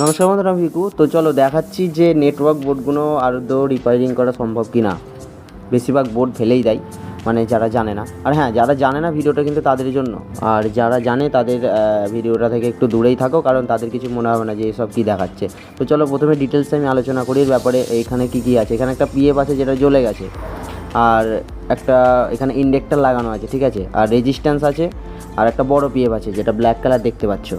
নমস্কার বন্ধুরা, আমি ভিকু। তো চলো দেখাচ্ছি যে নেটওয়ার্ক বোর্ডগুলো আদৌ রিপেয়ারিং করা সম্ভব কি না। বেশিরভাগ বোর্ড ফেলেই দেয়, মানে যারা জানে না। আর হ্যাঁ, যারা জানে না ভিডিওটা কিন্তু তাদের জন্য, আর যারা জানে তাদের ভিডিওটা থেকে একটু দূরেই থাকো, কারণ তাদের কিছু মনে হবে না যে এসব কী দেখাচ্ছে। তো চলো প্রথমে ডিটেলসে আমি আলোচনা করি এর ব্যাপারে। এখানে কী কী আছে, এখানে একটা পিএফ আছে যেটা জ্বলে গেছে, আর একটা এখানে ইন্ডেক্টর লাগানো আছে, ঠিক আছে, আর রেজিস্ট্যান্স আছে, আর একটা বড় পিএফ আছে যেটা ব্ল্যাক কালার দেখতে পাচ্ছ।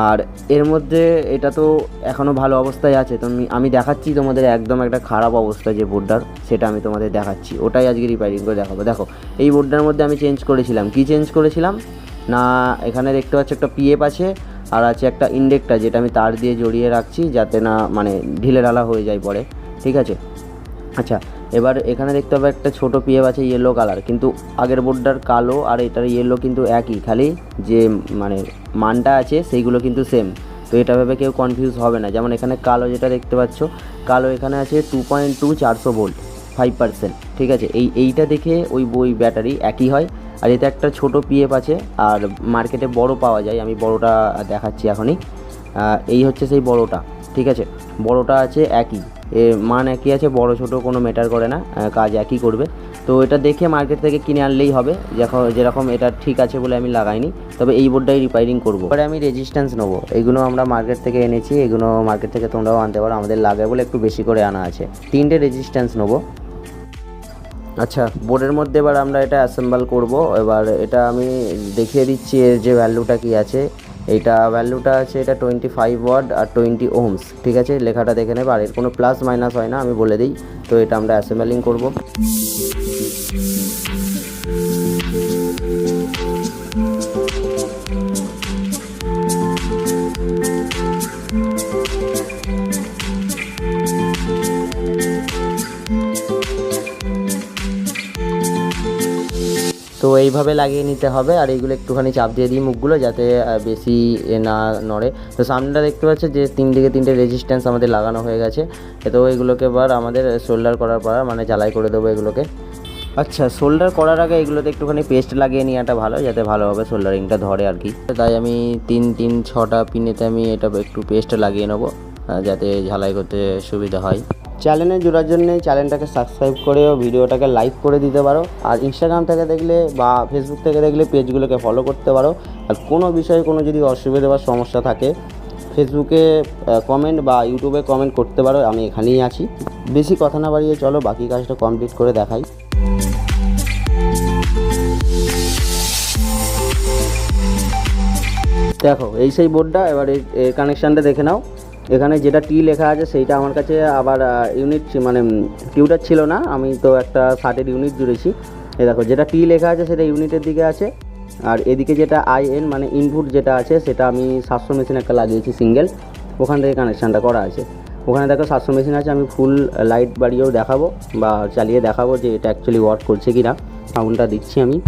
আর এর মধ্যে এটা তো এখনও ভালো অবস্থায় আছে, তো আমি দেখাচ্ছি তোমাদের একদম একটা খারাপ অবস্থা যে বোর্ডটার, সেটা আমি তোমাদের দেখাচ্ছি। ওটাই আজকে রিপেয়ারিং করে দেখাবো। দেখো এই বোর্ডটার মধ্যে আমি চেঞ্জ করেছিলাম, কি চেঞ্জ করেছিলাম না, এখানে দেখতে পাচ্ছ একটা পিএফ আছে, আর আছে একটা ইন্ডেক্টর যেটা আমি তার দিয়ে জড়িয়ে রাখছি যাতে না মানে ঢিলে ঢালা হয়ে যায় পরে, ঠিক আছে। আচ্ছা, এবার এখানে দেখতে হবে একটা ছোট পিএফ আছে ইয়েলো কালার, কিন্তু আগের বোর্ডটার কালো আর এটার ইয়েলো কিন্তু একই, খালি যে মানে মানটা আছে সেইগুলো কিন্তু সেম। তো এটা ভেবে কেউ কনফিউজ হবে না। যেমন এখানে কালো যেটা দেখতে পাচ্ছ, কালো এখানে আছে 2.2 400 ভোল্ট 5%, ঠিক আছে। এইটা দেখে ওই ব্যাটারি একই হয়। আর এতে একটা ছোট পিএফ আছে, আর মার্কেটে বড় পাওয়া যায়, আমি বড়টা দেখাচ্ছি এখনই। এই হচ্ছে সেই বড়টা, ঠিক আছে। বড়টা আছে একই, মান একই আছে, বড় ছোট কোনো ম্যাটার করে না, কাজ একই করবে। তো এটা দেখে মার্কেট থেকে কিনে আনলেই হবে। যেরকম এটা ঠিক আছে বলে আমি লাগাইনি, তবে এই বোর্ডটাই রিপেয়ারিং করবো। এবারে আমি রেজিস্ট্যান্স নেবো, এগুলো আমরা মার্কেট থেকে এনেছি, এগুলো মার্কেট থেকে তোমরাও আনতে পারো, আমাদের লাগে বলে একটু বেশি করে আনা আছে। 3টে রেজিস্ট্যান্স নেবো। আচ্ছা, বোর্ডের মধ্যে এবার আমরা এটা অ্যাসেম্বল করব। এবার এটা আমি দেখিয়ে দিচ্ছি এর যে ভ্যালুটা কি আছে। এইটা ভ্যালুটা আছে, এটা 25 ওয়াট আর 20 ওহমস, ঠিক আছে। লেখাটা দেখে নেবে, আর এর কোনো প্লাস মাইনাস হয় না, আমি বলে দিই। তো এটা আমরা অ্যাসেম্বলিং করব। তো এইভাবে লাগিয়ে নিতে হবে, আর এইগুলো একটুখানি চাপ দিয়ে দিই মুখগুলো, যাতে বেশি না নড়ে। তো সামনেটা দেখতে পাচ্ছ যে 3 রেজিস্ট্যান্স আমাদের লাগানো হয়ে গেছে। তো এগুলোকে এবার আমাদের সোল্ডার করার পর মানে ঝালাই করে দেবো এগুলোকে। আচ্ছা, সোল্ডার করার আগে এগুলোতে একটুখানি পেস্ট লাগিয়ে নেওয়াটা ভালো, যাতে ভালোভাবে সোল্ডারিংটা ধরে আর কি। তাই আমি 6টা পিনেতে আমি এটা একটু পেস্ট লাগিয়ে নেবো, যাতে ঝালাই করতে সুবিধা হয়। চ্যানেলে জোড়ার জন্য চ্যানেলটাকে সাবস্ক্রাইব করেও ভিডিওটাকে লাইক করে দিতে পারো। আর ইনস্টাগ্রাম থেকে দেখলে বা ফেসবুক থেকে দেখলে পেজগুলোকে ফলো করতে পারো। আর কোনো বিষয়ে কোনো যদি অসুবিধা বা সমস্যা থাকে, ফেসবুকে কমেন্ট বা ইউটিউবে কমেন্ট করতে পারো, আমি এখানেই আছি। বেশি কথা না বাড়িয়ে চলো বাকি কাজটা কমপ্লিট করে দেখাই। দেখো এই সেই বোর্ডটা, এবার এর কানেকশানটা দেখে নাও। এখানে যেটা টি লেখা আছে সেইটা আমার কাছে আবার ইউনিট মানে টিউটার ছিল না, আমি তো একটা 60-এর ইউনিট জুড়েছি। এই দেখো যেটা টি লেখা আছে সেটা ইউনিটের দিকে আছে, আর এদিকে যেটা IN মানে ইনপুট যেটা আছে সেটা আমি 700 মেশিন একটা লাগিয়েছি সিঙ্গেল, ওখান থেকে কানেকশানটা করা আছে। ওখানে দেখো 700 মেশিন আছে, আমি ফুল লাইট বাড়িয়েও দেখাবো বা চালিয়ে দেখাবো যে এটা অ্যাকচুয়ালি ওয়ার্ক করছে কি না। সাউন্ডটা দিচ্ছি আমি।